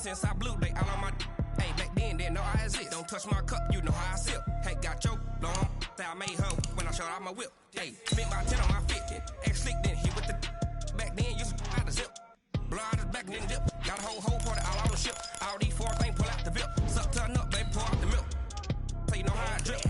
since I blew, they all on my. Hey, back then, didn't know I exist. Don't touch my cup, you know how I sip. Hey, got your long. Say I made her when I showed out my whip. Hey, spent my 10 on my 50. Ex-slick, then hit with the. Back then, used to out the zip. Blow out his back, then dip. Got a whole party all on the ship. All these four things pull out the VIP. Suck, turn up, baby, pour out the milk. So you know how I drip.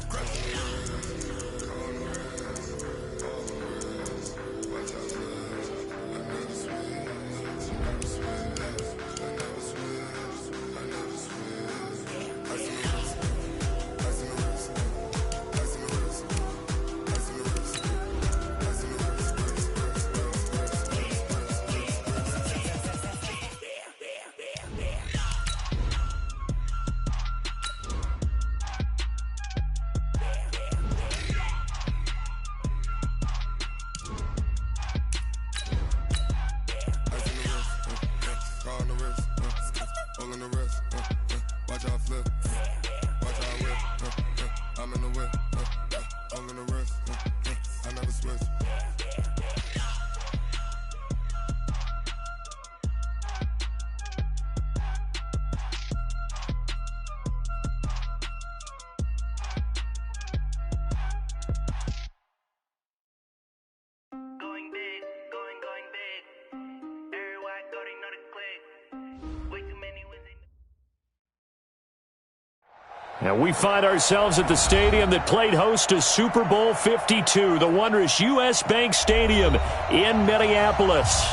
And we find ourselves at the stadium that played host to Super Bowl 52, the wondrous U.S. Bank Stadium in Minneapolis.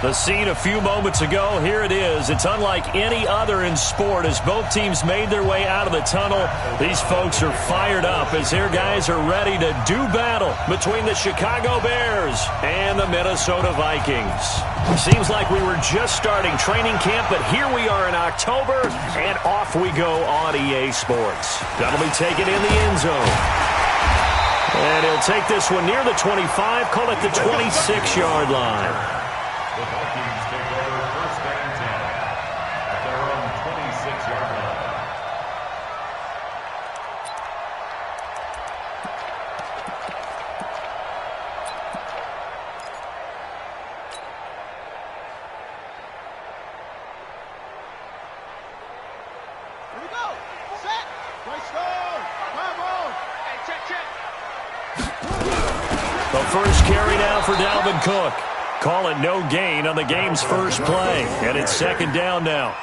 The scene a few moments ago, here it is. It's unlike any other in sport as both teams made their way out of the tunnel. These folks are fired up as their guys are ready to do battle between the Chicago Bears and the Minnesota Vikings. Seems like we were just starting training camp, but here we are in October, and off we go on EA Sports. That'll be taken in the end zone. And he'll take this one near the 25, call it the 26-yard line. The Vikings take over first and 10 at their own 26-yard line. Here we go. Set. Right stone. Come on. Hey, check. The first carry now for Dalvin Cook. Call it no gain on the game's first play, and it's second down now.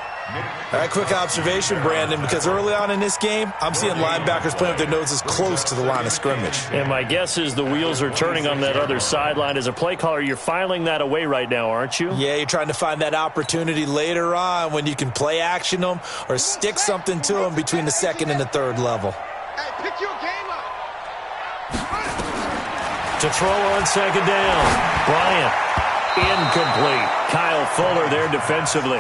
All right, quick observation, Brandon, because early on in this game, I'm seeing linebackers playing with their noses close to the line of scrimmage. And my guess is the wheels are turning on that other sideline. As a play caller, you're filing that away right now, aren't you? Yeah, you're trying to find that opportunity later on when you can play action them or stick something to them between the second and the third level. Hey, pick your game up. To throw on second down, Bryant. Incomplete. Kyle Fuller there defensively.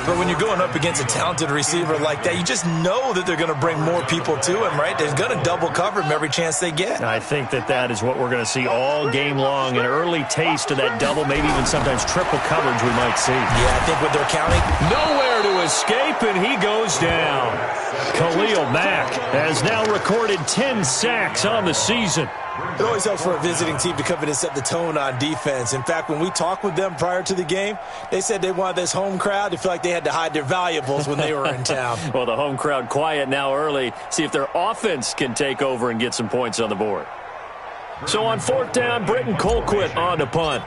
But when you're going up against a talented receiver like that, you just know that they're going to bring more people to him, right? They're going to double cover him every chance they get. I think that is what we're going to see all game long. An early taste of that double, maybe even sometimes triple coverage we might see. Yeah, I think what they're counting. Nowhere to escape, and he goes down. Khalil Mack has now recorded 10 sacks on the season. It always helps for a visiting team to come in and set the tone on defense. In fact, when we talked with them prior to the game, they said they wanted this home crowd to feel like they had to hide their valuables when they were in town. Well, the home crowd quiet now early. See if their offense can take over and get some points on the board. So on fourth down, Britton Colquitt on to punt.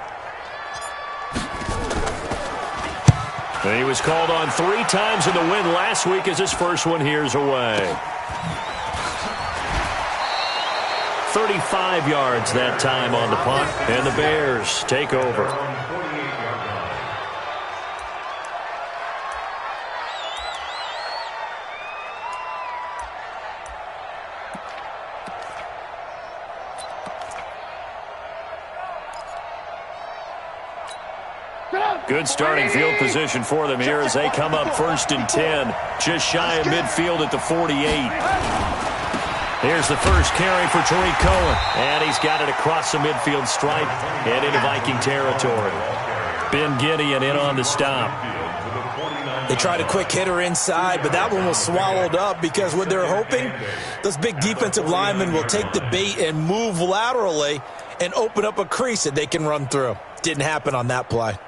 And he was called on 3 times in the win last week as his first one here's away. 35 yards that time on the punt, and the Bears take over. Good starting field position for them here as they come up first and 10, just shy of midfield at the 48. Here's the first carry for Tariq Cohen, and he's got it across the midfield stripe and into Viking territory. Ben Gideon in on the stop. They tried a quick hitter inside, but that one was swallowed up because what they're hoping, those big defensive linemen will take the bait and move laterally and open up a crease that they can run through. Didn't happen on that play.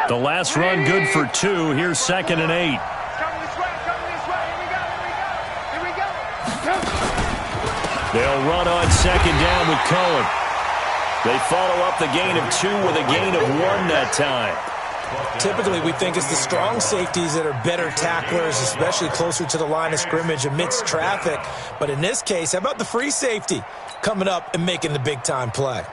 The last run good for 2. Here's 2nd and 8. They'll run on 2nd down with Cohen. They follow up the gain of 2 with a gain of 1 that time. Typically, we think it's the strong safeties that are better tacklers, especially closer to the line of scrimmage amidst traffic. But in this case, how about the free safety coming up and making the big-time play?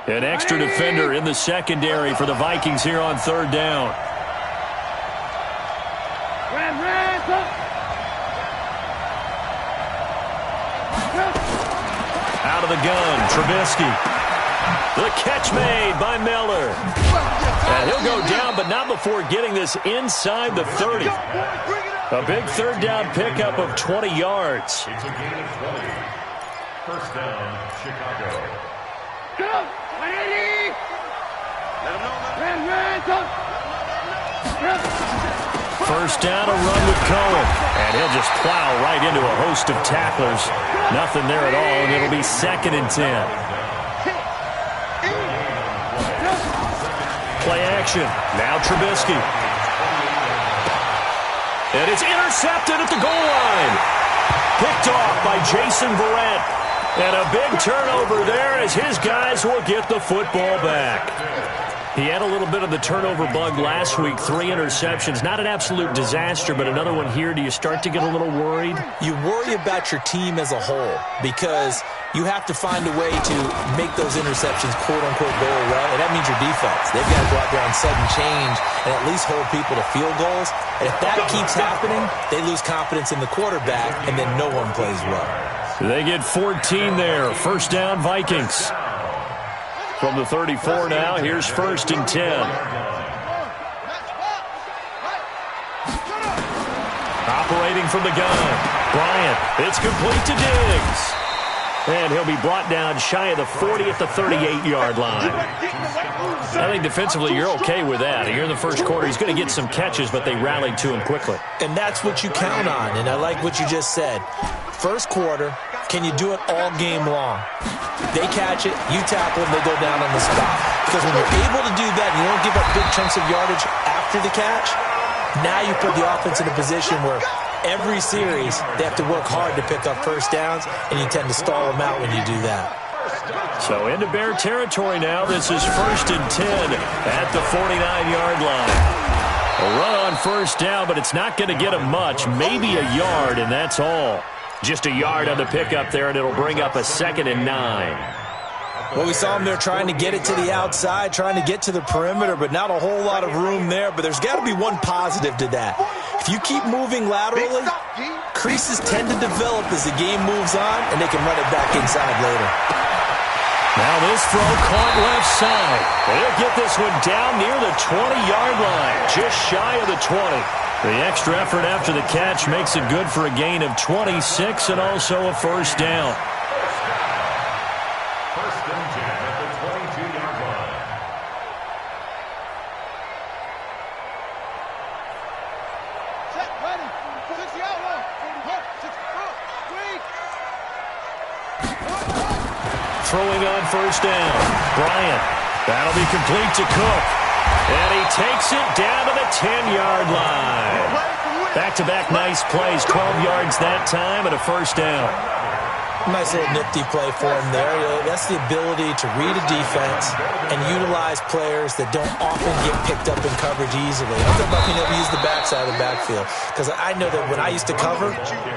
An extra defender in the secondary for the Vikings here on 3rd down. Out of the gun, Trubisky. The catch made by Miller. And he'll go down, but not before getting this inside the 30. A big 3rd down pickup of 20 yards. It's a gain of 20. First down, Chicago. First down, a run with Cohen. And he'll just plow right into a host of tacklers. Nothing there at all, and it'll be 2nd and 10. Play action. Now Trubisky. And it's intercepted at the goal line. Picked off by Jason Verrett. And a big turnover there as his guys will get the football back. He had a little bit of the turnover bug last week, 3 interceptions. Not an absolute disaster, but another one here. Do you start to get a little worried? You worry about your team as a whole because you have to find a way to make those interceptions quote-unquote go away, and that means your defense. They've got to go out there and sudden change and at least hold people to field goals. And if that keeps happening, they lose confidence in the quarterback, and then no one plays well. They get 14 there. First down, Vikings. From the 34 now, here's 1st and 10. Operating from the gun. Bryant, it's complete to Diggs. And he'll be brought down shy of the 40 at the 38-yard line. I think defensively you're okay with that. Here in the first quarter, he's going to get some catches, but they rallied to him quickly. And that's what you count on, and I like what you just said. First quarter, can you do it all game long? They catch it, you tackle them, they go down on the spot. Because when you're able to do that and you don't give up big chunks of yardage after the catch, now you put the offense in a position where every series they have to work hard to pick up first downs, and you tend to stall them out when you do that. So into Bear territory now. This is 1st and 10 at the 49-yard line. A run on first down, but it's not going to get him much. Maybe a yard, and that's all. Just a yard on the pickup there, and it'll bring up a 2nd and 9. Well, we saw him there trying to get it to the outside, trying to get to the perimeter, but not a whole lot of room there. But there's got to be one positive to that. If you keep moving laterally, creases tend to develop as the game moves on, and they can run it back inside later. Now this throw caught left side. They'll get this one down near the 20-yard line, just shy of the 20. The extra effort after the catch makes it good for a gain of 26 and also a first down. First and 10 at the 22-yard line. Set, ready. 60 out long. 6, Throwing on first down. Bryant. That'll be complete to Cook. And he takes it down to the 10-yard line. Back-to-back nice plays. 12 yards that time and a first down. Nice little nifty play for him there. That's the ability to read a defense and utilize players that don't often get picked up in coverage easily. I'm talking about being able to use the backside of the backfield. Because I know that when I used to cover,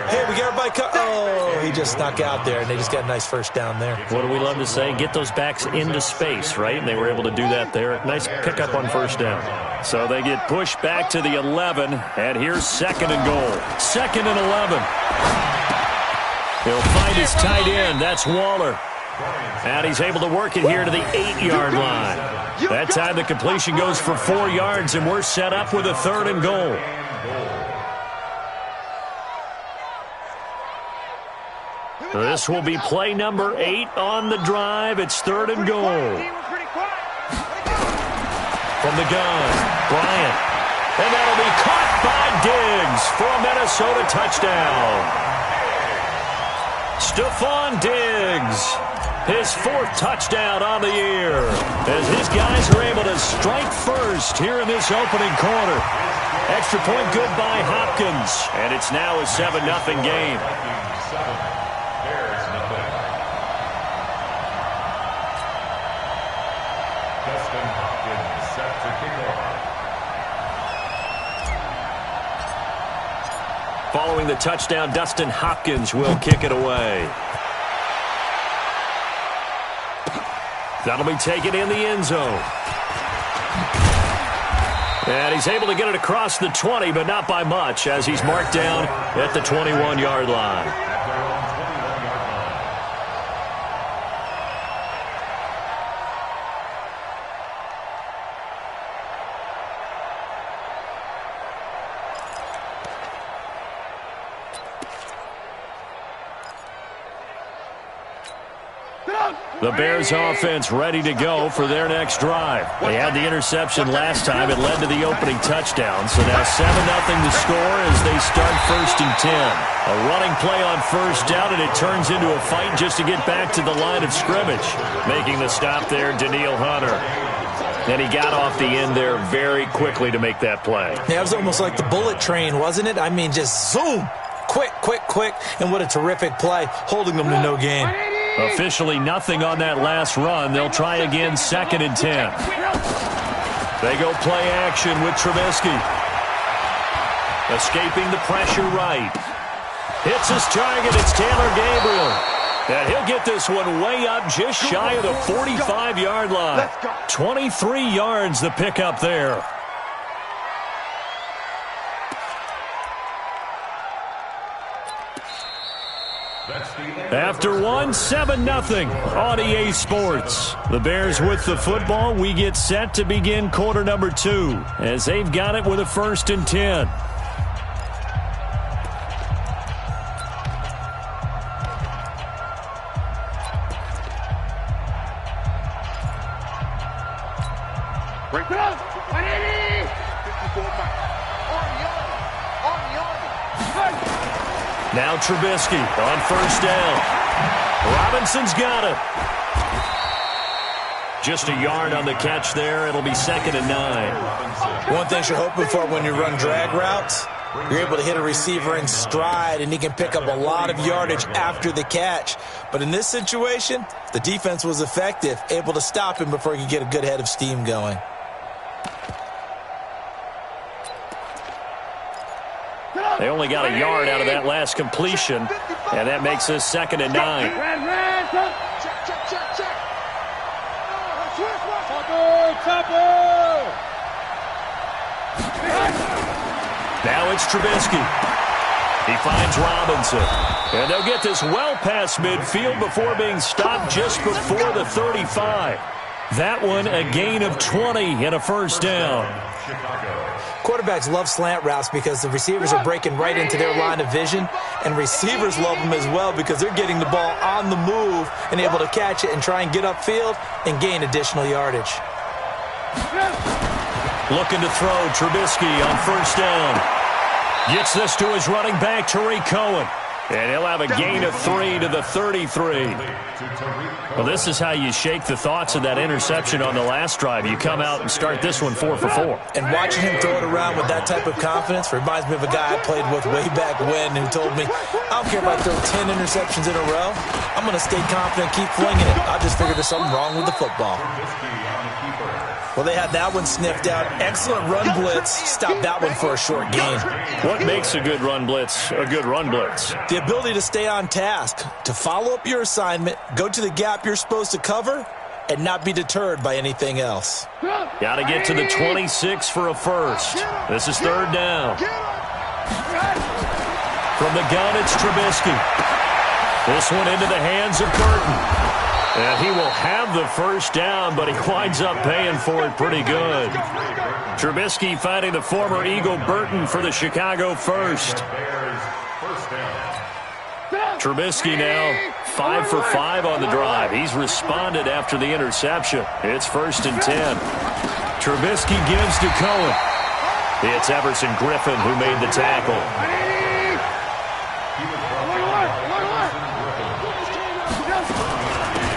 hey, we got everybody oh, he just snuck out there, and they just got a nice first down there. What do we love to say? Get those backs into space, right? And they were able to do that there. Nice pickup on first down. So they get pushed back to the 11, and here's 2nd and goal. 2nd and 11. He'll find his tight end. That's Waller. And he's able to work it here to the 8-yard line. That time the completion goes for 4 yards, and we're set up with a 3rd and goal. This will be play number 8 on the drive. It's 3rd and goal. From the gun, Bryant. And that'll be caught by Diggs for a Minnesota touchdown. Stephon Diggs, his 4th touchdown on the year, as his guys are able to strike first here in this opening quarter. Extra point good by Hopkins, and it's now a 7-0 game. Following the touchdown, Dustin Hopkins will kick it away. That'll be taken in the end zone. And he's able to get it across the 20, but not by much, as he's marked down at the 21-yard line. The Bears offense ready to go for their next drive. They had the interception last time. It led to the opening touchdown. So now 7-0 the score as they start 1st and 10. A running play on 1st down, and it turns into a fight just to get back to the line of scrimmage. Making the stop there, Danielle Hunter. And he got off the end there very quickly to make that play. Yeah, it was almost like the bullet train, wasn't it? I mean, just zoom. Quick, quick, quick. And what a terrific play, holding them to no gain. Officially nothing on that last run. They'll try again 2nd and 10. They go play action with Trubisky. Escaping the pressure right. Hits his target. It's Taylor Gabriel. And he'll get this one way up just shy of the 45-yard line. 23 yards the pickup there. After 7-0 on EA Sports. The Bears with the football. We get set to begin quarter number 2 as they've got it with a 1st and 10. Break it up. Now Trubisky on 1st down. Robinson's got it. Just a yard on the catch there. It'll be 2nd and 9. One thing you're hoping for when you run drag routes, you're able to hit a receiver in stride, and he can pick up a lot of yardage after the catch. But in this situation, the defense was effective, able to stop him before he could get a good head of steam going. They only got a yard out of that last completion, and that makes this 2nd and 9. Now it's Trubisky. He finds Robinson. And they'll get this well past midfield before being stopped just before the 35. That one a gain of 20 and a 1st down. Quarterbacks love slant routes because the receivers are breaking right into their line of vision, and receivers love them as well because they're getting the ball on the move and able to catch it and try and get upfield and gain additional yardage. Looking to throw, Trubisky on 1st down. Gets this to his running back, Tariq Cohen. And he'll have a gain of 3 to the 33. Well, this is how you shake the thoughts of that interception on the last drive. You come out and start this one 4 for 4. And watching him throw it around with that type of confidence reminds me of a guy I played with way back when who told me, I don't care if I throw 10 interceptions in a row. I'm going to stay confident and keep flinging it. I just figured there's something wrong with the football. Well, they had that one sniffed out. Excellent run blitz. Stopped that one for a short gain. What makes a good run blitz a good run blitz? The ability to stay on task, to follow up your assignment, go to the gap you're supposed to cover, and not be deterred by anything else. Got to get to the 26 for a 1st. This is 3rd down. From the gun, it's Trubisky. This one into the hands of Burton. And he will have the 1st down, but he winds up paying for it pretty good. Trubisky finding the former Eagle Burton for the Chicago 1st. Trubisky now 5 for 5 on the drive. He's responded after the interception. It's 1st and 10. Trubisky gives to Cohen. It's Everson Griffin who made the tackle.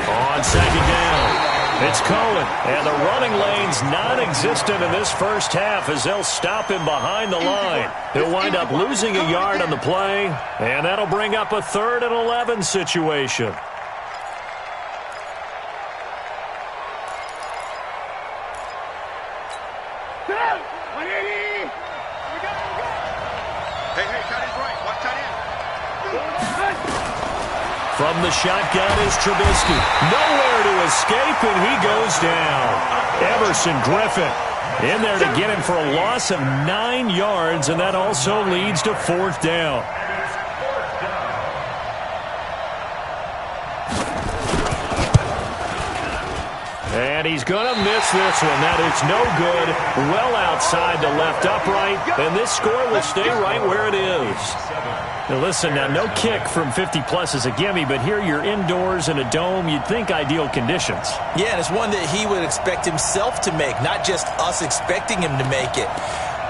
On second down, it's Cohen. And the running lane's non-existent in this first half as they'll stop him behind the line. He'll wind up losing a yard on the play, and that'll bring up a 3rd and 11 situation. From the shotgun is Trubisky. Nowhere to escape, and he goes down. Everson Griffin in there to get him for a loss of 9 yards, and that also leads to 4th down. And he's going to miss this one. That is no good. Well outside the left upright, and this score will stay right where it is. Now listen, now no kick from 50-plus is a gimme, but here you're indoors in a dome. You'd think ideal conditions. Yeah, and it's one that he would expect himself to make, not just us expecting him to make it.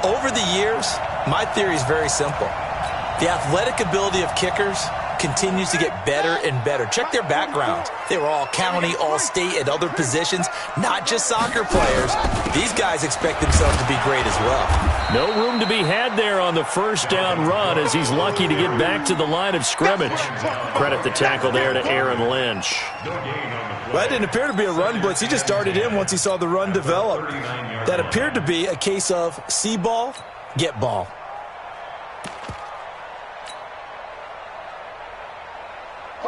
Over the years, my theory is very simple. The athletic ability of kickers continues to get better and better. Check their backgrounds. They were all county, all state, at other positions, not just soccer players. These guys expect themselves to be great as well. No room to be had there on the first down run as he's lucky to get back to the line of scrimmage. Credit the tackle there to Aaron Lynch. Well, that didn't appear to be a run blitz. He just darted in once he saw the run develop. That appeared to be a case of see ball, get ball.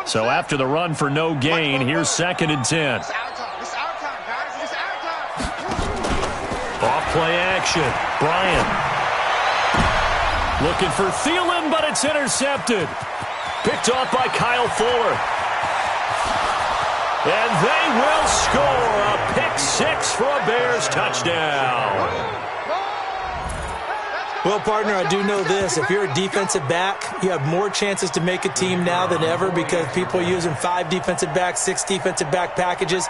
So after the run for no gain, here's 2nd and 10. Off play action. Bryant. Looking for Thielen, but it's intercepted. Picked off by Kyle Fuller. And they will score a pick 6 for a Bears touchdown. Well, partner, I do know this. If you're a defensive back, you have more chances to make a team now than ever because people are using 5 defensive backs, 6 defensive back packages.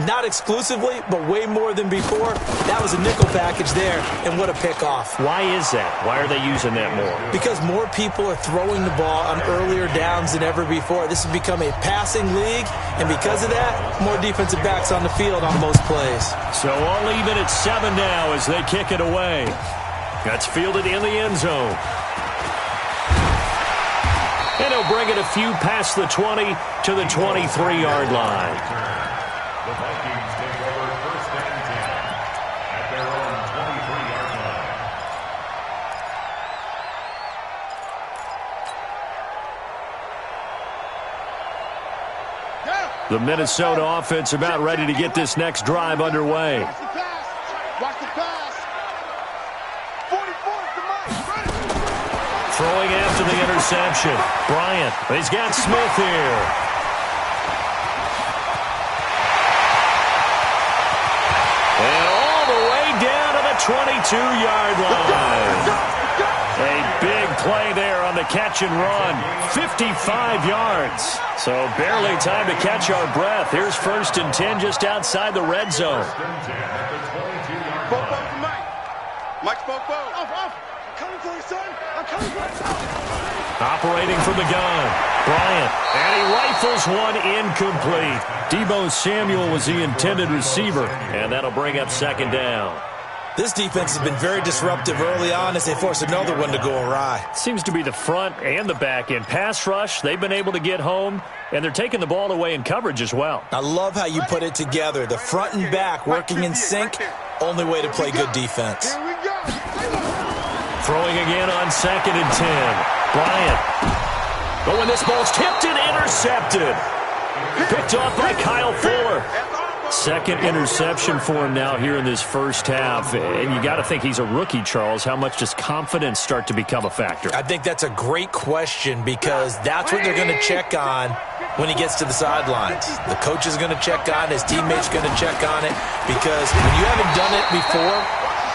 Not exclusively, but way more than before. That was a nickel package there, and what a pickoff. Why is that? Why are they using that more? Because more people are throwing the ball on earlier downs than ever before. This has become a passing league, and because of that, more defensive backs on the field on most plays. So all even at 7 now as they kick it away. That's fielded in the end zone. And he'll bring it a few past the 20 to the 23-yard line. The Vikings take over 1st and 10 at their own 23-yard line. The Minnesota offense about ready to get this next drive underway. Watch the pass. Watch the pass. 44 is the mic. Throwing after the interception. Bryant. He's got Smith here. And all the way down to the 22-yard line. A big play there on the catch and run. 55 yards. So barely time to catch our breath. Here's 1st and 10 just outside the red zone. Mike spoke. Off. I'm coming for you, son. I'm coming for you. Operating from the gun. Bryant. And he rifles one incomplete. Deebo Samuel was the intended receiver. And that'll bring up 2nd down. This defense has been very disruptive early on as they force another one to go awry. Seems to be the front and the back end. Pass rush, they've been able to get home, and they're taking the ball away in coverage as well. I love how you put it together. The front and back working in sync, only way to play good defense. Here we go. Throwing again on 2nd and 10. Bryant. But when this ball's tipped and intercepted. Picked off by Kyle Fuller. 2nd interception for him now here in this first half. And you got to think he's a rookie, Charles. How much does confidence start to become a factor? I think that's a great question because that's what they're going to check on when he gets to the sidelines. The coach is going to check on it. His teammates going to check on it because when you haven't done it before,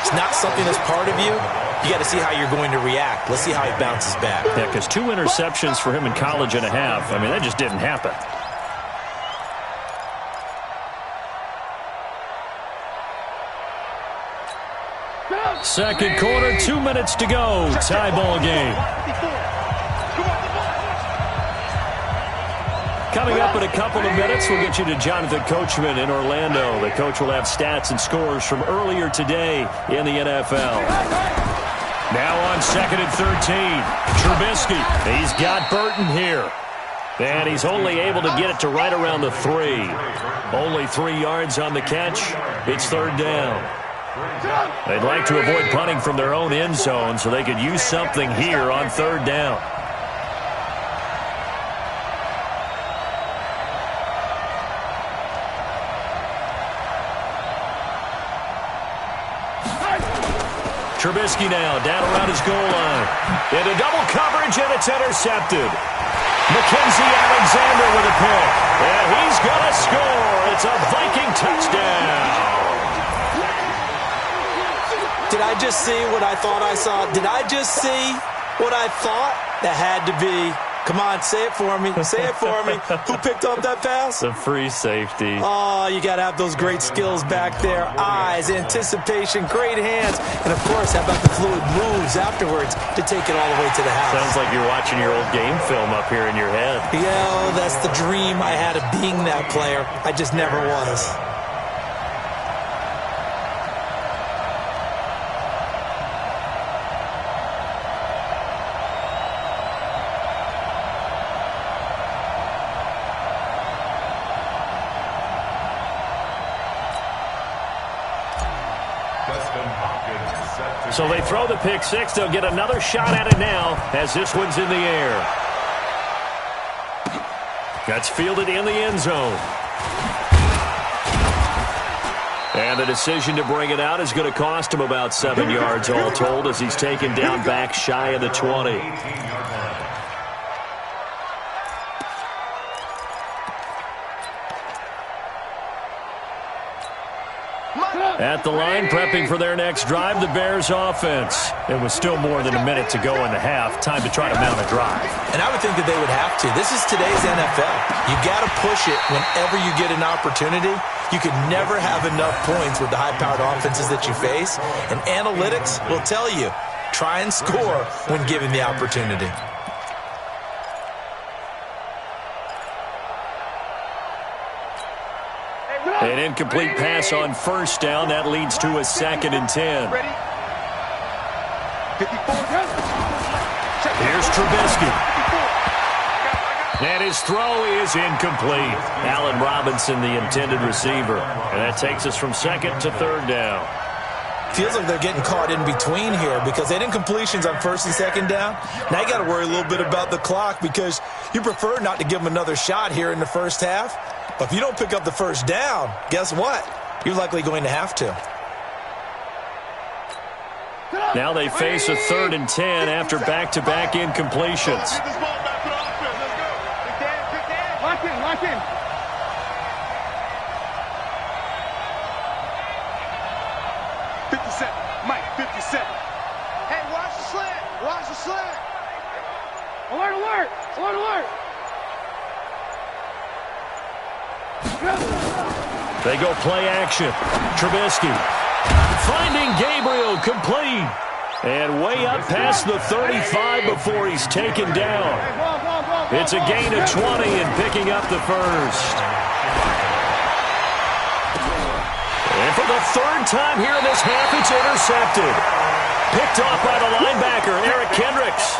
it's not something that's part of you. You got to see how you're going to react. Let's see how he bounces back. Yeah, because 2 interceptions for him in college and a half. I mean, that just didn't happen. Second quarter, 2 minutes to go. Tie ball game. Coming up in a couple of minutes, we'll get you to Jonathan Coachman in Orlando. The coach will have stats and scores from earlier today in the NFL. Now on 2nd and 13, Trubisky. He's got Burton here. And he's only able to get it to right around the 3. Only 3 yards on the catch. It's 3rd down. They'd like to avoid punting from their own end zone so they could use something here on 3rd down. Trubisky now down around his goal line. Into double coverage, and it's intercepted. Mackenzie Alexander with a pick. And he's going to score. It's a Viking touchdown. Did I just see what I thought I saw? Did I just see what I thought? That had to be. Come on, say it for me. Say it for me. Who picked up that pass? The free safety. Oh, you got to have those great skills back there. Eyes, anticipation, great hands. And, of course, how about the fluid moves afterwards to take it all the way to the house? Sounds like you're watching your old game film up here in your head. Yeah, that's the dream I had of being that player. I just never was. So they throw the pick six. They'll get another shot at it now as this one's in the air. That's fielded in the end zone. And the decision to bring it out is going to cost him about 7 yards all told as he's taken down back shy of the 20. At the line, prepping for their next drive, the Bears offense. It was still more than a minute to go in the half. Time to try to mount a drive. And I would think that they would have to. This is today's NFL. You got to push it whenever you get an opportunity. You could never have enough points with the high-powered offenses that you face. And analytics will tell you, try and score when given the opportunity. An incomplete pass on 1st down. That leads to a 2nd and 10. Here's Trubisky. And his throw is incomplete. Allen Robinson, the intended receiver. And that takes us from 2nd to 3rd down. Feels like they're getting caught in between here because they had incompletions on 1st and 2nd down. Now you got to worry a little bit about the clock because you prefer not to give them another shot here in the first half. But if you don't pick up the 1st down, guess what? You're likely going to have to. Now they face a 3rd and 10 after back-to-back incompletions. Lock in, lock in. Mike, 57. Hey, watch the slant. Watch the slant. Alert, alert. Alert, alert. They go play action. Trubisky finding Gabriel complete. And way up past the 35 before he's taken down. It's a gain of 20 and picking up the 1st. And for the 3rd time here in this half, it's intercepted. Picked off by the linebacker, Eric Kendricks.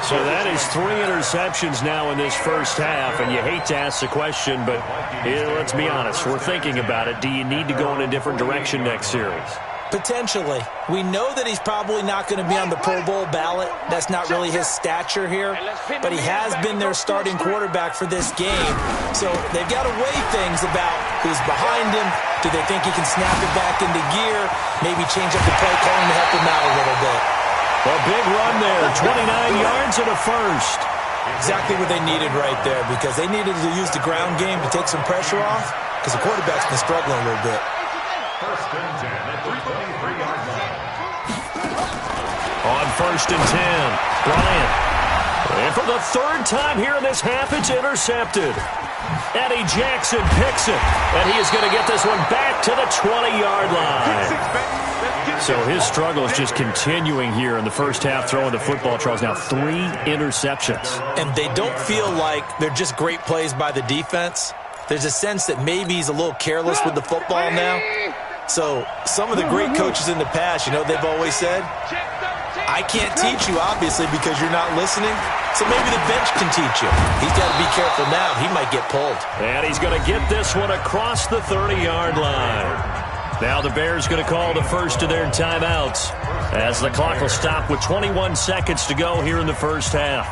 So that is 3 interceptions now in this first half, and you hate to ask the question, but let's be honest, we're thinking about it. Do you need to go in a different direction next series? Potentially. We know that he's probably not going to be on the Pro Bowl ballot. That's not really his stature here, but he has been their starting quarterback for this game. So they've got to weigh things about who's behind him. Do they think he can snap it back into gear? Maybe change up the play calling to help him out a little bit. A big run there, 29 yards and a 1st. Exactly what they needed right there because they needed to use the ground game to take some pressure off because the quarterback's been struggling a little bit. 1st and 10 at the 23-yard line. On 1st and 10, Bryant. And for the 3rd time here in this half, it's intercepted. Eddie Jackson picks it, and he is going to get this one back to the 20-yard line. So his struggle is just continuing here in the first half, throwing the football, Charles. Now 3 interceptions. And they don't feel like they're just great plays by the defense. There's a sense that maybe he's a little careless with the football now. So some of the great coaches in the past, they've always said, I can't teach you, obviously, because you're not listening. So maybe the bench can teach you. He's got to be careful now. He might get pulled. And he's going to get this one across the 30-yard line. Now the Bears going to call the first of their timeouts as the clock will stop with 21 seconds to go here in the first half.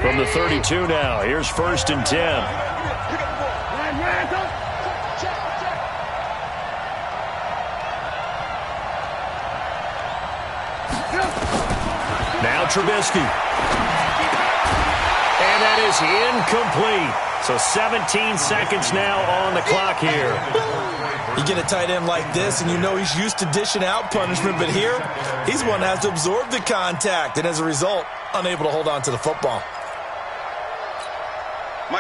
From the 32 now, here's 1st and 10. Now Trubisky. And that is incomplete. So 17 seconds now on the clock here. You get a tight end like this, and he's used to dishing out punishment, but here, he's one that has to absorb the contact, and as a result, unable to hold on to the football.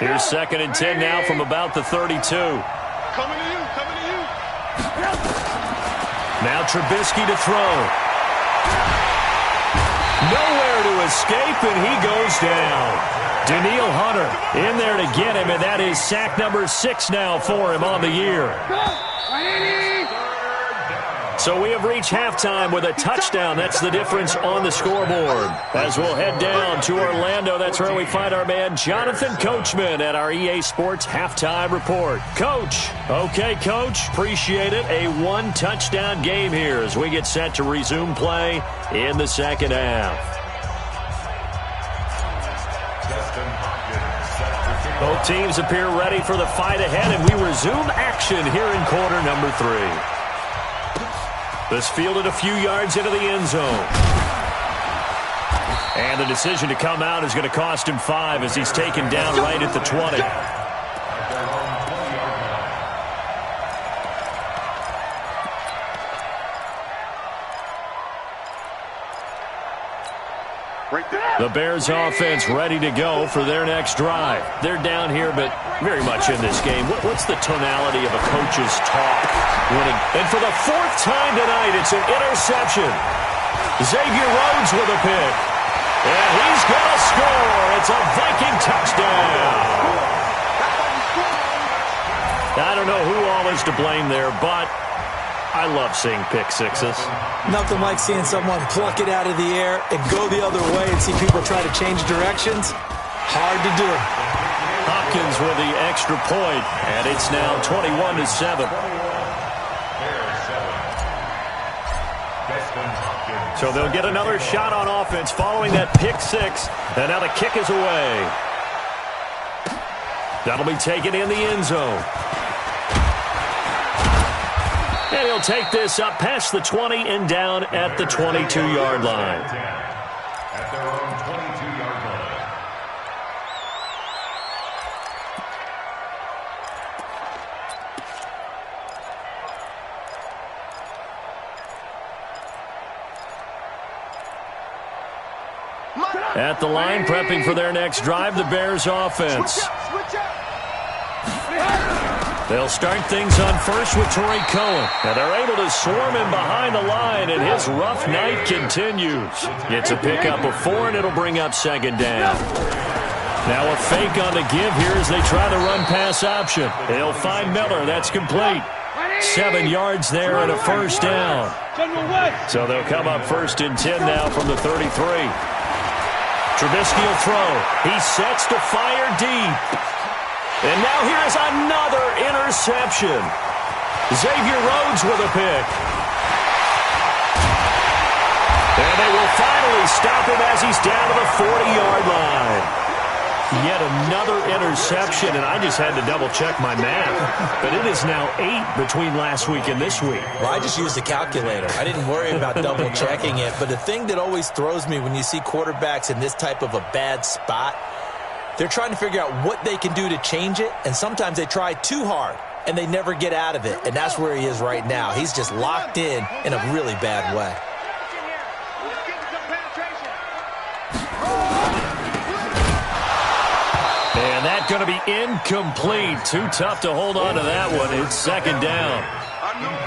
Here's 2nd and 10 now from about the 32. Coming to you. Now Trubisky to throw. Nowhere to escape, and he goes down. Daniil Hunter in there to get him, and that is sack number 6 now for him on the year. So we have reached halftime with a touchdown. That's the difference on the scoreboard. As we'll head down to Orlando, that's where we find our man Jonathan Coachman at our EA Sports Halftime Report. Coach. Okay, Coach. Appreciate it. A 1-touchdown game here as we get set to resume play in the second half. Both teams appear ready for the fight ahead, and we resume action here in quarter number 3. This fielded a few yards into the end zone. And the decision to come out is going to cost him 5 as he's taken down right at the 20. The Bears offense ready to go for their next drive. They're down here, but very much in this game. What's the tonality of a coach's talk winning? And for the 4th time tonight, it's an interception. Xavier Rhodes with a pick. And he's going to score. It's a Viking touchdown. I don't know who all is to blame there, but I love seeing pick sixes. Nothing like seeing someone pluck it out of the air and go the other way and see people try to change directions. Hard to do it. Hopkins with the extra point, and it's now 21-7. So they'll get another shot on offense following that pick 6, and now the kick is away. That'll be taken in the end zone. And he'll take this up past the 20 and down at the 22-yard line. At their own 22-yard line. At the line, prepping for their next drive, the Bears offense. They'll start things on first with Torrey Cohen. Now they're able to swarm him behind the line, and his rough night continues. It's a pickup of 4, and it'll bring up 2nd down. Now a fake on the give here as they try the run-pass option. They'll find Miller. That's complete. 7 yards there and a 1st down. So they'll come up 1st and 10 now from the 33. Trubisky will throw. He sets to fire deep. And now here's another interception. Xavier Rhodes with a pick. And they will finally stop him as he's down to the 40-yard line. Yet another interception, and I just had to double-check my math. But it is now 8 between last week and this week. Well, I just used a calculator. I didn't worry about double-checking it. But the thing that always throws me when you see quarterbacks in this type of a bad spot, they're trying to figure out what they can do to change it, and sometimes they try too hard, and they never get out of it. And that's where he is right now. He's just locked in a really bad way. And that's going to be incomplete. Too tough to hold on to that one. It's 2nd down.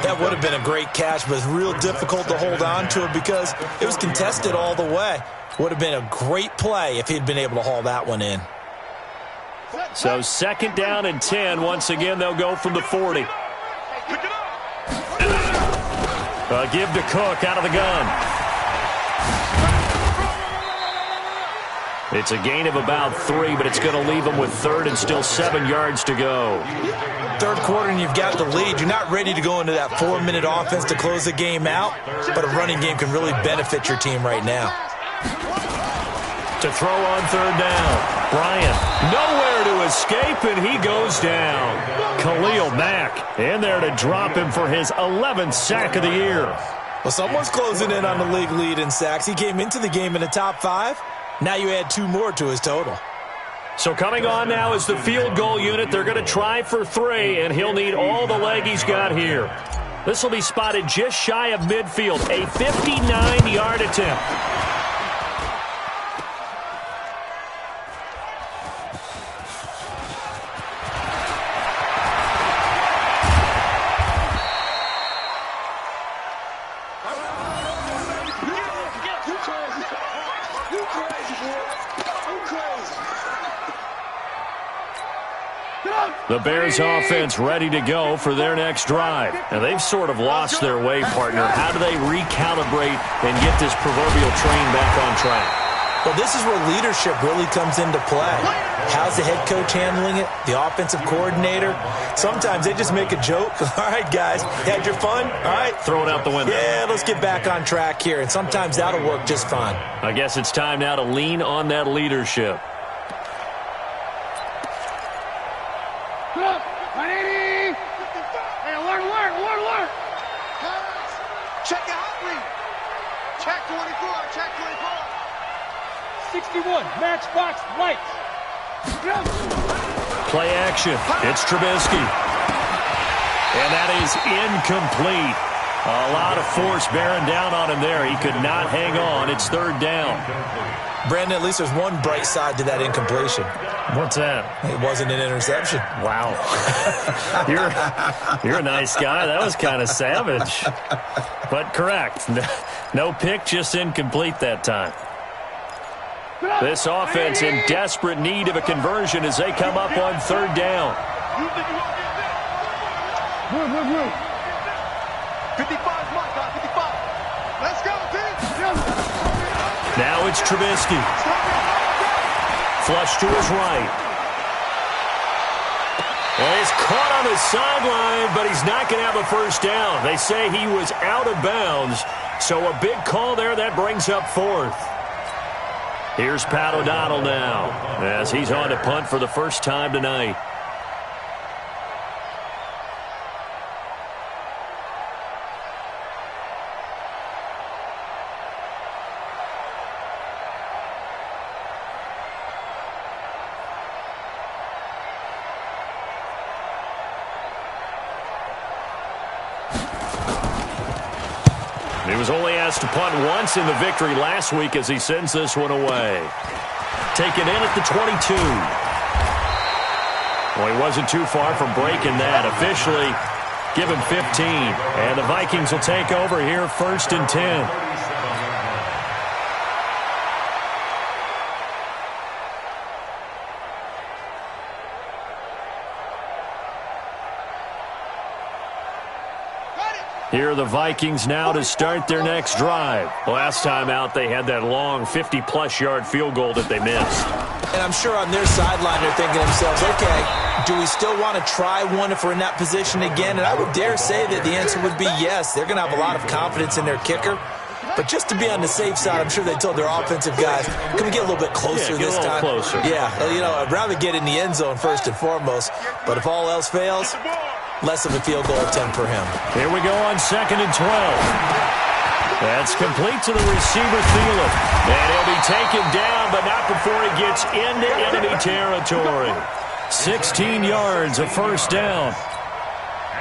That would have been a great catch, but it's real difficult to hold on to it because it was contested all the way. Would have been a great play if he'd been able to haul that one in. So 2nd down and 10. Once again, they'll go from the 40. Give to Cook out of the gun. It's a gain of about 3, but it's going to leave them with 3rd and still 7 yards to go. 3rd quarter and you've got the lead. You're not ready to go into that 4-minute offense to close the game out, but a running game can really benefit your team right now. To throw on 3rd down. Bryant nowhere to escape, and he goes down. Khalil Mack in there to drop him for his 11th sack of the year. Well, someone's closing in on the league lead in sacks. He came into the game in the top 5. Now you add 2 more to his total. So coming on now is the field goal unit. They're going to try for 3, and he'll need all the leg he's got here. This will be spotted just shy of midfield. A 59-yard attempt. The Bears offense ready to go for their next drive. And they've sort of lost their way, partner. How do they recalibrate and get this proverbial train back on track? Well, this is where leadership really comes into play. How's the head coach handling it? The offensive coordinator? Sometimes they just make a joke. All right, guys, had your fun? All right. Throw it out the window. Yeah, let's get back on track here. And sometimes that'll work just fine. I guess it's time now to lean on that leadership. Check it out, please. Check 24, check 24. 61, matchbox right. Play action. It's Trubisky. And that is incomplete. A lot of force bearing down on him there. He could not hang on. It's 3rd down. Brandon, at least there's one bright side to that incompletion. What's that? It wasn't an interception. Wow. You're a nice guy. That was kind of savage. But correct. No pick, just incomplete that time. This offense in desperate need of a conversion as they come up on 3rd down. 55, Mike, 55. Let's go, team. Now it's Trubisky. Flush to his right. And he's caught on the sideline, but he's not going to have a first down. They say he was out of bounds, so a big call there that brings up 4th. Here's Pat O'Donnell now as he's on to punt for the first time tonight. He was only asked to punt once in the victory last week as he sends this one away. Taken in at the 22. Well, he wasn't too far from breaking that. Officially, give him 15. And the Vikings will take over here 1st and 10. Here are the Vikings now to start their next drive. Last time out, they had that long 50-plus yard field goal that they missed. And I'm sure on their sideline they're thinking to themselves, okay, do we still want to try one if we're in that position again? And I would dare say that the answer would be yes. They're going to have a lot of confidence in their kicker. But just to be on the safe side, I'm sure they told their offensive guys, can we get a little bit closer this time? Closer. Yeah, you know, I'd rather get in the end zone first and foremost. But if all else fails, less of a field goal attempt for him. Here we go on 2nd and 12. That's complete to the receiver, Thielen. And he'll be taken down, but not before he gets into enemy territory. 16 yards, a first down.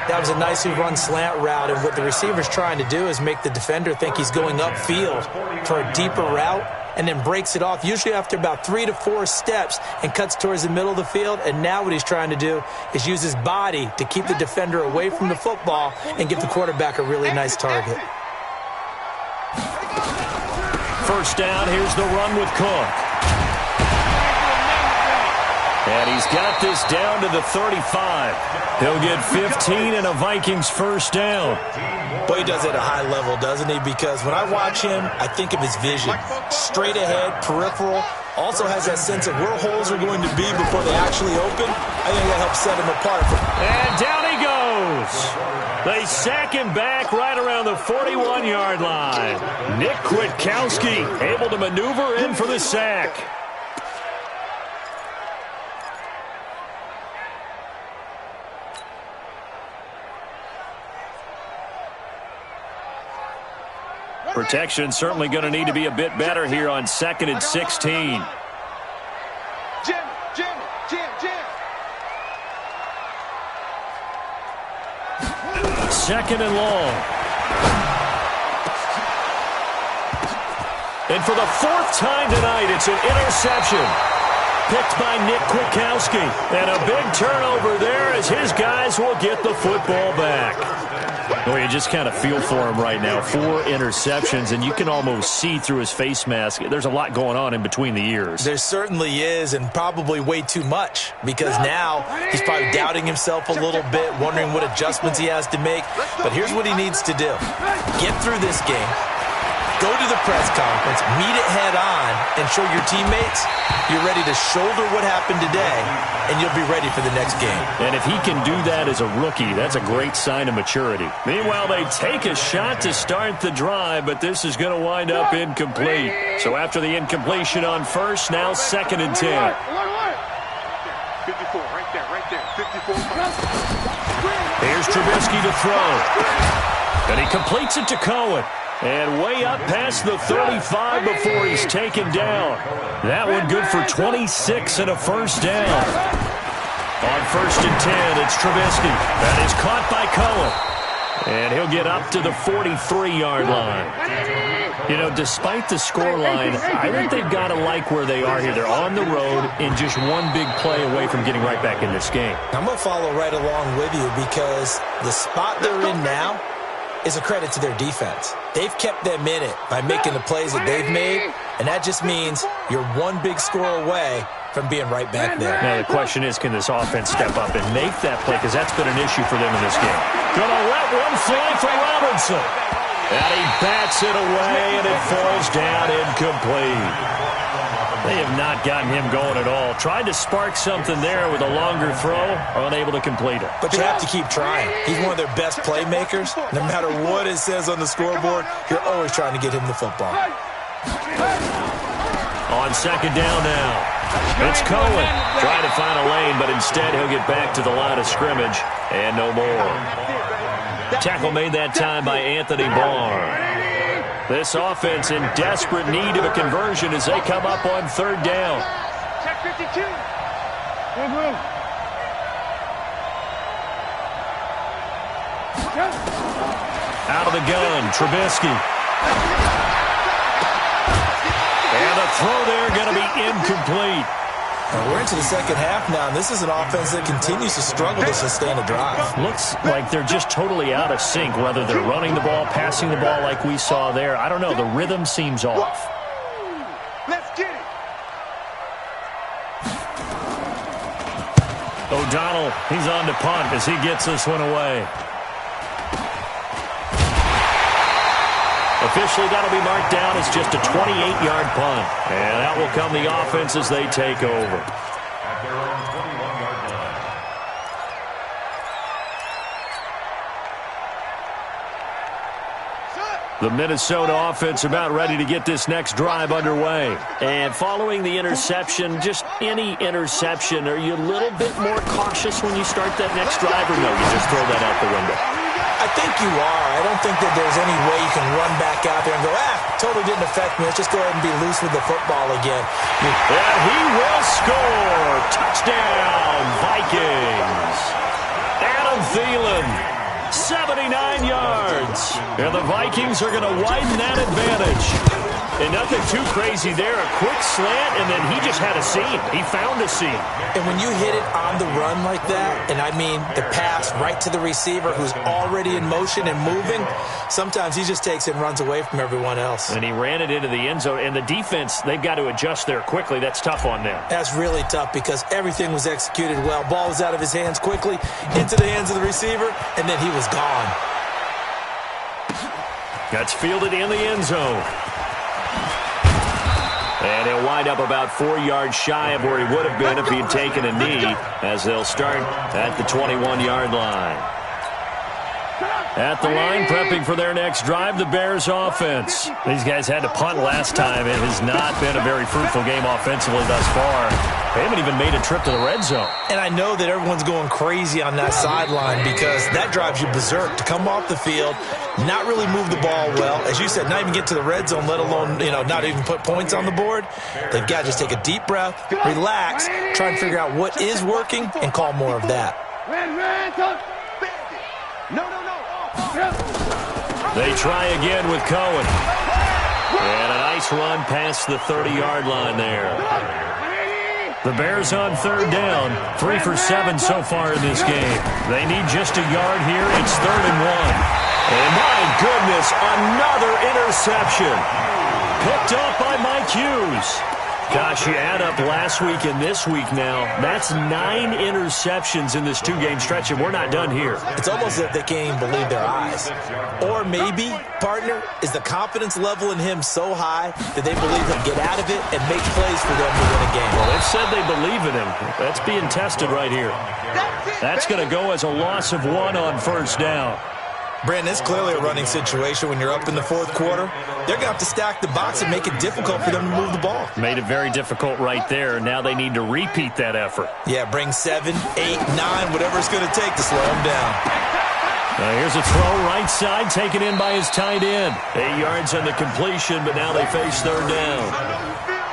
That was a nicely run slant route, and what the receiver's trying to do is make the defender think he's going upfield for a deeper route, and then breaks it off, usually after about 3 to 4 steps, and cuts towards the middle of the field. And now what he's trying to do is use his body to keep the defender away from the football and give the quarterback a really nice target. First down, here's the run with Cook. And he's got this down to the 35. He'll get 15 and a Vikings first down. Boy, he does it at a high level, doesn't he? Because when I watch him, I think of his vision. Straight ahead, peripheral. Also has that sense of where holes are going to be before they actually open. I think that helps set him apart. And down he goes. They sack him back right around the 41-yard line. Nick Kwiatkowski able to maneuver in for the sack. Protection certainly going to need to be a bit better here on 2nd and 16. Second and long. And for the 4th time tonight, it's an interception. Picked by Nick Kwiatkowski. And a big turnover there as his guys will get the football back. Well, you just kind of feel for him right now. 4 interceptions, and you can almost see through his face mask. There's a lot going on in between the ears. There certainly is, and probably way too much, because now he's probably doubting himself a little bit, wondering what adjustments he has to make. But here's what he needs to do. Get through this game. Go to the press conference, meet it head on, and show your teammates you're ready to shoulder what happened today, and you'll be ready for the next game. And if he can do that as a rookie, that's a great sign of maturity. Meanwhile, they take a shot to start the drive, but this is going to wind up incomplete. So after the incompletion on first, now 2nd and 10. 54, right there, 54. Here's Trubisky to throw. And he completes it to Cohen. And way up past the 35 before he's taken down. That one good for 26 and a first down. On 1st and 10, it's Trubisky. That is caught by Cohen. And he'll get up to the 43-yard line. You know, despite the scoreline, I think they've got to like where they are here. They're on the road and just one big play away from getting right back in this game. I'm going to follow right along with you because the spot they're in now is a credit to their defense. They've kept them in it by making the plays that they've made, and that just means you're one big score away from being right back there. Now the question is, can this offense step up and make that play? Because that's been an issue for them in this game. Gonna let one fly for Robinson. And he bats it away, and it falls down incomplete. They have not gotten him going at all. Tried to spark something there with a longer throw, unable to complete it. But you have to keep trying. He's one of their best playmakers. No matter what it says on the scoreboard, you're always trying to get him the football. On 2nd down now, it's Cohen. Trying to find a lane, but instead he'll get back to the line of scrimmage, and no more. Tackle made that time by Anthony Barr. This offense in desperate need of a conversion as they come up on 3rd down. Check 52. Out of the gun, Trubisky. And the throw there going to be incomplete. We're into the 2nd half now, and this is an offense that continues to struggle to sustain a drive. Looks like they're just totally out of sync, whether they're running the ball, passing the ball like we saw there. I don't know. The rhythm seems off. Let's get it. O'Donnell, he's on to punt as he gets this one away. Officially, that'll be marked down as just a 28-yard punt. And that will come the offense as they take over. At their own 21-yard line. The Minnesota offense about ready to get this next drive underway. And following the interception, just any interception, are you a little bit more cautious when you start that next drive, or no, you just throw that out the window? I think you are. I don't think that there's any way you can run back out there and go, totally didn't affect me. Let's just go ahead and be loose with the football again. And he will score. Touchdown, Vikings. Adam Thielen, 79 yards. And the Vikings are going to widen that advantage. And nothing too crazy there. A quick slant, and then he just had a seam. He found a seam. And when you hit it on the run like that, and I mean the pass right to the receiver who's already in motion and moving, sometimes he just takes it and runs away from everyone else. And he ran it into the end zone. And the defense, they've got to adjust there quickly. That's tough on them. That's really tough because everything was executed well. Ball was out of his hands quickly, into the hands of the receiver, and then he was gone. That's fielded in the end zone. And he'll wind up about 4 yards shy of where he would have been if he'd taken a knee, as they'll start at the 21-yard line. At the line, prepping for their next drive, the Bears offense. These guys had to punt last time. It has not been a very fruitful game offensively thus far. They haven't even made a trip to the red zone. And I know that everyone's going crazy on that sideline because that drives you berserk to come off the field, not really move the ball well. As you said, not even get to the red zone, let alone, not even put points on the board. They've got to just take a deep breath, relax, try and figure out what is working, and call more of that. They try again with Cohen. And a nice run past the 30-yard line there. The Bears on third down, 3 for 7 so far in this game. They need just a yard here. It's 3rd and 1. And my goodness, another interception. Picked up by Mike Hughes. Gosh, you add up last week and this week now, that's 9 interceptions in this 2-game stretch, and we're not done here. It's almost as if they can't even believe their eyes. Or maybe, partner, is the confidence level in him so high that they believe he'll get out of it and make plays for them to win a game. Well, they've said they believe in him. That's being tested right here. That's going to go as a loss of 1 on first down. Brandon, it's clearly a running situation when you're up in the 4th quarter. They're going to have to stack the box and make it difficult for them to move the ball. Made it very difficult right there. Now they need to repeat that effort. Yeah, bring 7, 8, 9, whatever it's going to take to slow them down. Here's a throw right side, taken in by his tight end. 8 yards on the completion, but now they face 3rd down.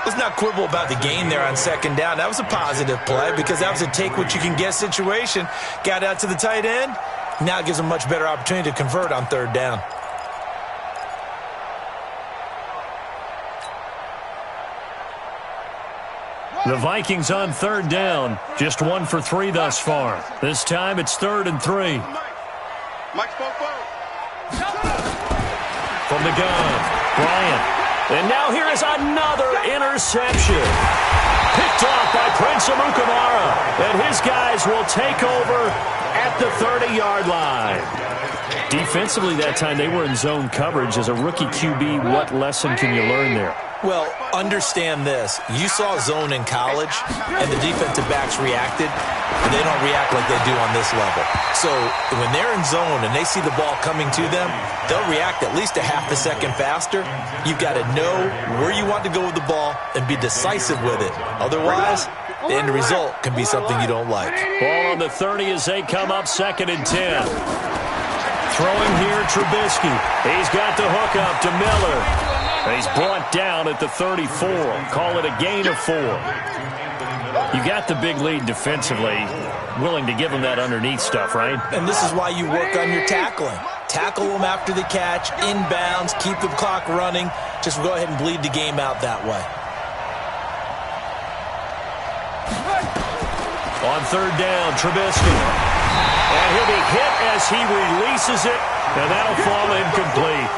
Let's not quibble about the gain there on 2nd down. That was a positive play because that was a take-what-you-can-get situation. Got out to the tight end. Now it gives them a much better opportunity to convert on 3rd down. The Vikings on 3rd down. Just 1 for 3 thus far. This time it's 3rd and 3. From the gun, Bryant. And now here is another interception. Picked off by Prince Amukamara. And his guys will take over at the 30-yard line. Defensively that time, they were in zone coverage. As a rookie QB, what lesson can you learn there? Well, understand this. You saw zone in college, and the defensive backs reacted, and they don't react like they do on this level. So when they're in zone and they see the ball coming to them, they'll react at least a half a second faster. You've got to know where you want to go with the ball and be decisive with it. Otherwise, the end result can be something you don't like. Ball on the 30 as they come up 2nd and 10. Throwing here, Trubisky. He's got the hook up to Miller. He's brought down at the 34. Call it a gain of 4. You got the big lead defensively. Willing to give them that underneath stuff, right? And this is why you work on your tackling. Tackle them after the catch, inbounds, keep the clock running. Just go ahead and bleed the game out that way. On 3rd down, Trubisky. And he'll be hit as he releases it, and that'll fall incomplete.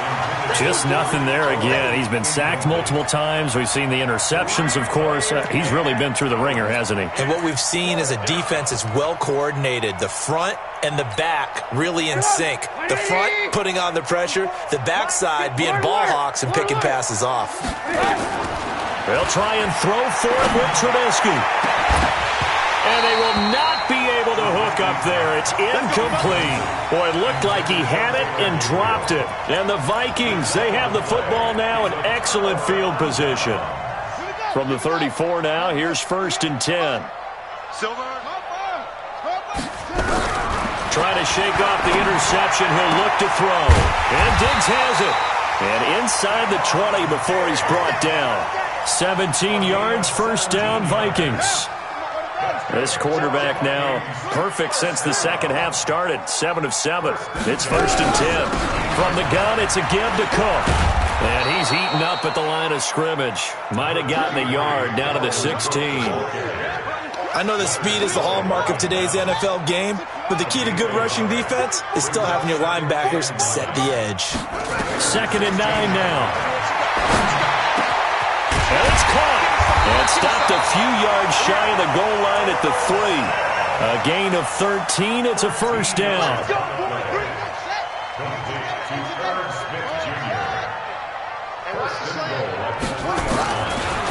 Just nothing there again. He's been sacked multiple times. We've seen the interceptions, of course. He's really been through the ringer, hasn't he? And what we've seen is a defense that's well coordinated. The front and the back really in sync. The front putting on the pressure, the backside being ball hawks and picking passes off. They'll try and throw for it with Trubisky. And they will not be able to hook up there. It's incomplete. Boy, it looked like he had it and dropped it. And the Vikings, they have the football now in excellent field position. From the 34 now, here's 1st and 10. Trying to shake off the interception. He'll look to throw. And Diggs has it. And inside the 20 before he's brought down. 17 yards, 1st down, Vikings. This quarterback now perfect since the 2nd half started. 7 of 7. It's 1st and 10. From the gun, it's a give to Cook. And he's eaten up at the line of scrimmage. Might have gotten a yard down to the 16. I know that speed is the hallmark of today's NFL game, but the key to good rushing defense is still having your linebackers set the edge. 2nd and 9 now. And it's caught. And stopped a few yards shy of the goal line at the 3. A gain of 13. It's a first down.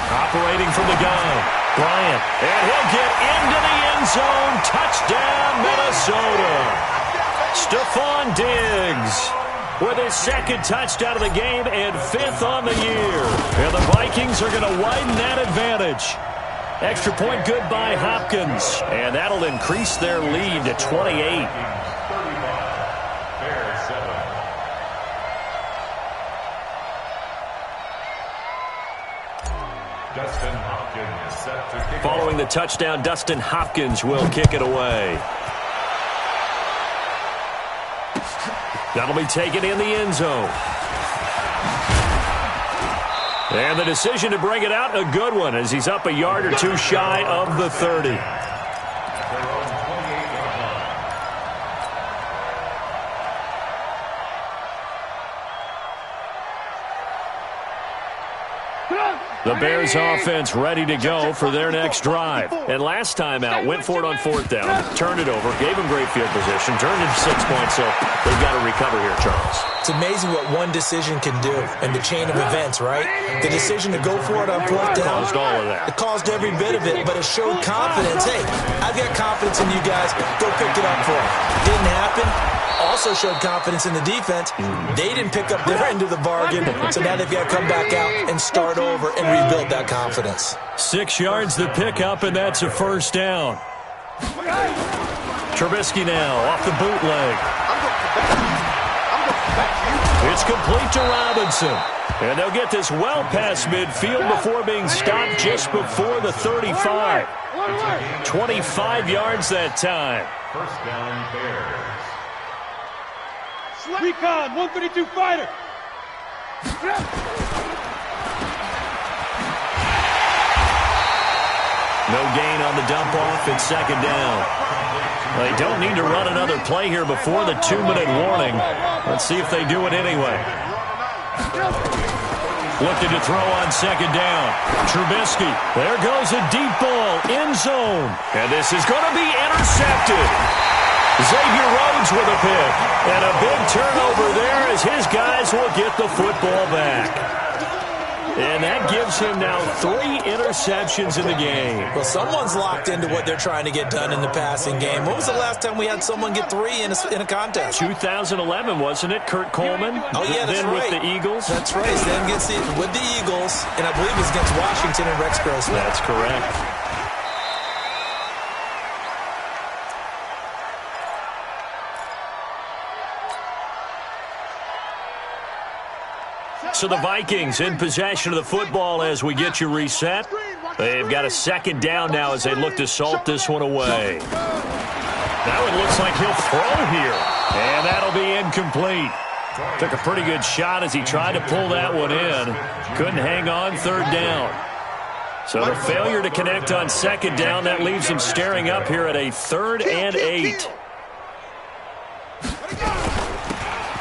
Operating from the gun, Bryant. And he'll get into the end zone. Touchdown, Minnesota. Stephon Diggs with his 2nd touchdown of the game and 5th on the year. And the Vikings are going to widen that advantage. Extra point good by Hopkins. And that'll increase their lead to 28. Following the touchdown, Dustin Hopkins will kick it away. That'll be taken in the end zone. And the decision to bring it out, a good one, as he's up a yard or two shy of the 30. The Bears offense ready to go for their next drive. And last time out, went for it on 4th down, turned it over, gave them great field position, turned it 6 points, so they've got to recover here, Charles. It's amazing what one decision can do in the chain of events, right? The decision to go for it on 4th down. Caused all of that. It caused every bit of it, but it showed confidence. Hey, I've got confidence in you guys. Go pick it up for me. Didn't happen. Also showed confidence in the defense. They didn't pick up their end of the bargain, so now they've got to come back out and start over and rebuild that confidence. 6 yards the pickup, and that's a first down. Trubisky now off the bootleg. It's complete to Robinson. And they'll get this well past midfield before being stopped just before the 35. 25 yards that time. First down, Bears. Recon, 132 fighter. No gain on the dump off. It's 2nd down. They don't need to run another play here before the 2-minute warning. Let's see if they do it anyway. Looking to throw on 2nd down. Trubisky. There goes a deep ball. End zone. And this is going to be intercepted. Xavier Rhodes with a pick. And a big turnover there as his guys will get the football back. And that gives him now 3 interceptions in the game. Well, someone's locked into what they're trying to get done in the passing game. When was the last time we had someone get 3 in a contest? 2011, wasn't it? Kurt Coleman? Oh, yeah, that's then right. With the Eagles? That's right. Then gets it with the Eagles, and I believe it was against Washington and Rex Grossman. That's correct. So the Vikings in possession of the football as we get you reset. They've got a 2nd down now as they look to salt this one away. Now it looks like he'll throw here. And that'll be incomplete. Took a pretty good shot as he tried to pull that one in. Couldn't hang on 3rd down. So the failure to connect on 2nd down, that leaves him staring up here at a 3rd and 8.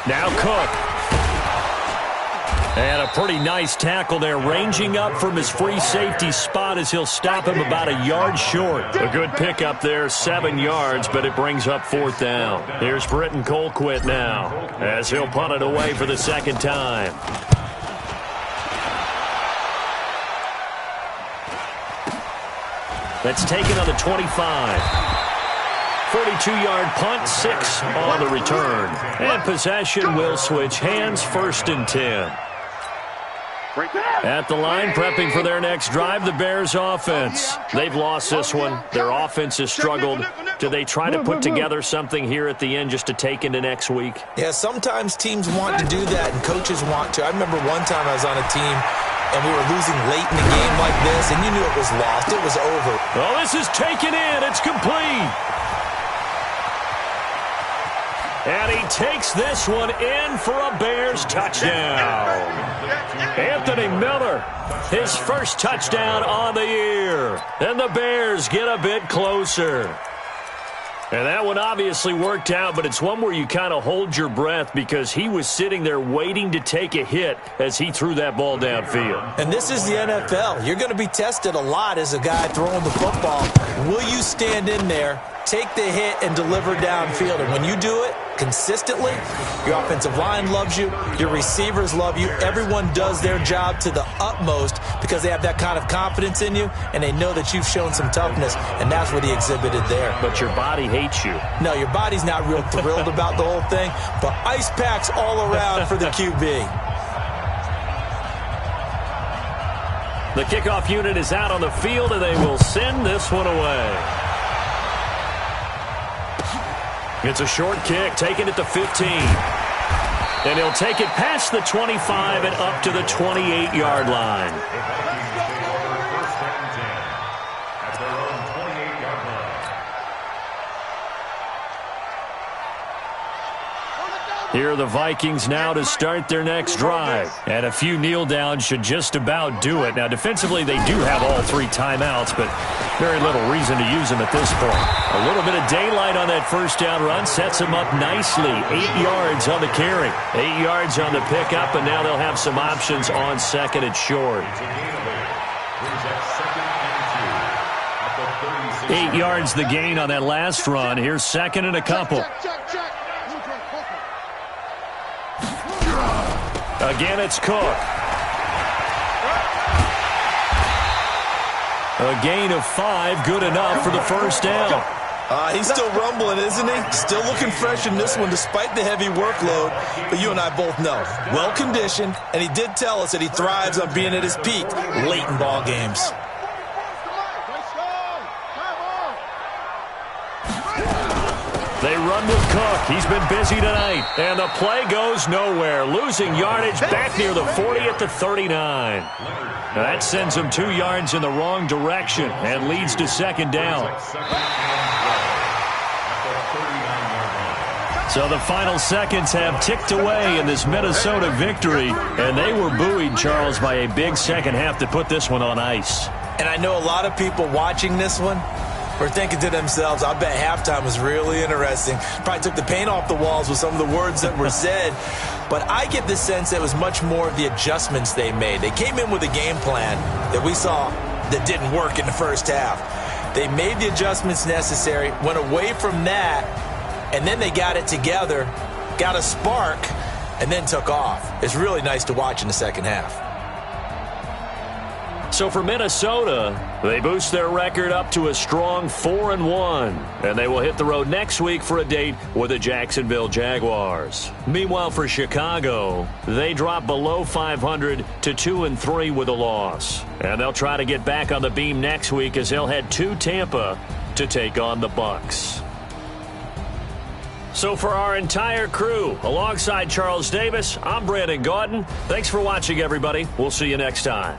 Now Cook. And a pretty nice tackle there, ranging up from his free safety spot as he'll stop him about a yard short. A good pickup there, 7 yards, but it brings up 4th down. Here's Britton Colquitt now as he'll punt it away for the 2nd time. That's taken on the 25. 42-yard punt, 6 on the return. And possession will switch hands, 1st and 10. At the line, prepping for their next drive, the Bears offense. They've lost this one. Their offense has struggled. Do they try to put together something here at the end just to take into next week? Yeah, sometimes teams want to do that and coaches want to. I remember one time I was on a team and we were losing late in the game like this, and you knew it was lost. It was over. Oh, this is taken in. It's complete. And he takes this one in for a Bears touchdown. Anthony Miller, his first touchdown on the year. And the Bears get a bit closer. And that one obviously worked out, but it's one where you kind of hold your breath because he was sitting there waiting to take a hit as he threw that ball downfield. And this is the NFL. You're going to be tested a lot as a guy throwing the football. Will you stand in there, take the hit, and deliver downfield? And when you do it consistently, your offensive line loves you, your receivers love you. Everyone does their job to the utmost because they have that kind of confidence in you, and they know that you've shown some toughness, and that's what he exhibited there. But your body hates you. No, your body's not real thrilled about the whole thing, but ice packs all around for the QB. The kickoff unit is out on the field, and they will send this one away. It's a short kick, taken at the 15. And he'll take it past the 25 and up to the 28-yard line. First and 10 at their own 28-yard line. Here are the Vikings now to start their next drive. And a few kneel downs should just about do it. Now, defensively, they do have all three timeouts, but very little reason to use them at this point. A little bit of daylight on that first down run sets them up nicely. 8 yards on the carry. 8 yards on the pickup, and now they'll have some options on second and short. 8 yards the gain on that last run. Here's second and a couple. Again, it's Cook. A gain of 5, good enough for the first down. He's still rumbling, isn't he? Still looking fresh in this one despite the heavy workload. But you and I both know, well-conditioned, and he did tell us that he thrives on being at his peak late in ball games. They run with Cook. He's been busy tonight. And the play goes nowhere. Losing yardage back near the 40 at the 39. Now that sends him 2 yards in the wrong direction and leads to second down. So the final seconds have ticked away in this Minnesota victory. And they were buoyed, Charles, by a big second half to put this one on ice. And I know a lot of people watching this one were thinking to themselves, I bet halftime was really interesting. Probably took the paint off the walls with some of the words that were said. But I get the sense that it was much more of the adjustments they made. They came in with a game plan that we saw that didn't work in the first half. They made the adjustments necessary, went away from that, and then they got it together, got a spark, and then took off. It's really nice to watch in the second half. So for Minnesota, they boost their record up to a strong 4-1, and they will hit the road next week for a date with the Jacksonville Jaguars. Meanwhile, for Chicago, they drop below 500 to 2-3 with a loss, and they'll try to get back on the beam next week as they'll head to Tampa to take on the Bucs. So for our entire crew, alongside Charles Davis, I'm Brandon Gaudin. Thanks for watching, everybody. We'll see you next time.